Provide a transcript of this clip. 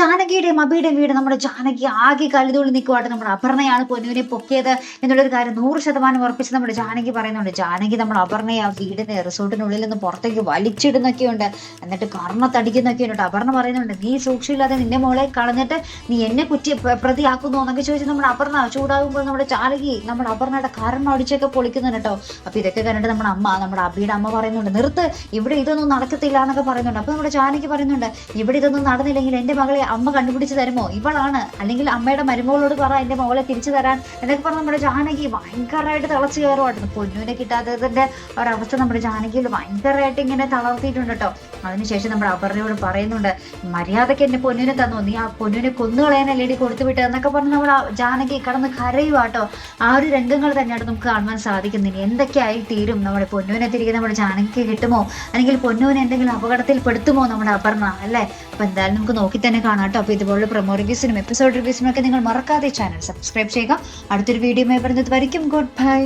ജാനകിയുടെയും അബിയുടെയും വീട് നമ്മുടെ ജാനകി ആകെ കലിതുള്ളി നിൽക്കുവാട്ട്. നമ്മുടെ അപർണയാണ് പൊന്നുവിനെ പൊക്കിയത് എന്നുള്ളൊരു കാര്യം 100% ഉറപ്പിച്ച് നമ്മുടെ ജാനകി പറയുന്നുണ്ട്. ജാനകി നമ്മൾ അപർണയെ ആ വീടിന്റെ റിസോർട്ടിനുള്ളിൽ നിന്ന് പുറത്തേക്ക് വലിച്ചിടുന്നൊക്കെയുണ്ട്. എന്നിട്ട് കർമ്മത്തടിക്കുന്നൊക്കെയുണ്ട്. അപർണ പറയുന്നുണ്ട്, നീ സൂക്ഷിച്ചില്ലാതെ നിന്റെ മോളെ കളഞ്ഞിട്ട് നീ എന്നെ പ്രതിയാക്കുന്നു എന്നൊക്കെ ചോദിച്ച് നമ്മുടെ അപർണ ചൂടാകുമ്പോൾ നമ്മുടെ ജാനകി നമ്മുടെ അപർണയുടെ കർമ്മ അടിച്ചൊക്കെ പൊളിക്കുന്നുണ്ട് കേട്ടോ. അപ്പൊ ഇതൊക്കെ കണ്ടിട്ട് നമ്മുടെ അബിയുടെ അമ്മ പറയുന്നുണ്ട്, നിർത്ത്, ഇവിടെ ഇതൊന്നും നടക്കത്തില്ല എന്നൊക്കെ പറയുന്നുണ്ട്. അപ്പൊ നമ്മുടെ ജാനകി പറയുന്നുണ്ട്, ഇവിടെ ഇതൊന്നും നടന്നില്ലെങ്കിൽ എന്റെ മകളെ അമ്മ കണ്ടുപിടിച്ച് തരുമോ, ഇവളാണ്, അല്ലെങ്കിൽ അമ്മയുടെ മരുമകളോട് പറ എന്റെ മകളെ തിരിച്ചു തരാൻ എന്നൊക്കെ പറഞ്ഞ് നമ്മുടെ ജാനകി ഭയങ്കരമായിട്ട് തിളച്ചു കയറുമായിരുന്നു. പൊന്നുവിനെ കിട്ടാത്തതിന്റെ ഒരവസ്ഥ നമ്മുടെ ജാനകിയിൽ ഭയങ്കരമായിട്ട് ഇങ്ങനെ തളർത്തിയിട്ടുണ്ട് കേട്ടോ. അതിനുശേഷം നമ്മുടെ അപർണയോട് പറയുന്നുണ്ട്, മര്യാദയ്ക്ക് എന്റെ പൊന്നിനെ തന്നു, നീ ആ പൊന്നിനെ കൊന്നുകളയാനല്ലേടി കൊടുത്തു വിട്ടത് എന്നൊക്കെ പറഞ്ഞ് നമ്മുടെ ജാനകി കടന്ന് കരയുവാട്ടോ. ആ ഒരു രംഗങ്ങൾ തന്നെയാണ് നമുക്ക് കാണുവാൻ സാധിക്കുന്നത്. എന്തൊക്കെയായി തീരും, നമ്മുടെ പൊന്നുവിനെ തിരികെ നമ്മുടെ ജാനകിക്ക് കിട്ടുമോ, അല്ലെങ്കിൽ പൊന്നുവിനെ എന്തെങ്കിലും അപകടത്തിൽ പെടുത്തുമോ നമ്മുടെ അപർണ അല്ലേ? അപ്പൊ എന്തായാലും നമുക്ക് നോക്കി തന്നെ കാണാം കേട്ടോ. അപ്പൊ ഇതുപോലുള്ള പ്രൊമോ റിവ്യൂസിനും എപ്പിസോഡ് റിവ്യൂസിനും ഒക്കെ നിങ്ങൾ മറക്കാതെ ചാനൽ സബ്സ്ക്രൈബ് ചെയ്യുക. അടുത്തൊരു വീഡിയോ വരുന്നത് വരയ്ക്കും ഗുഡ് ബൈ.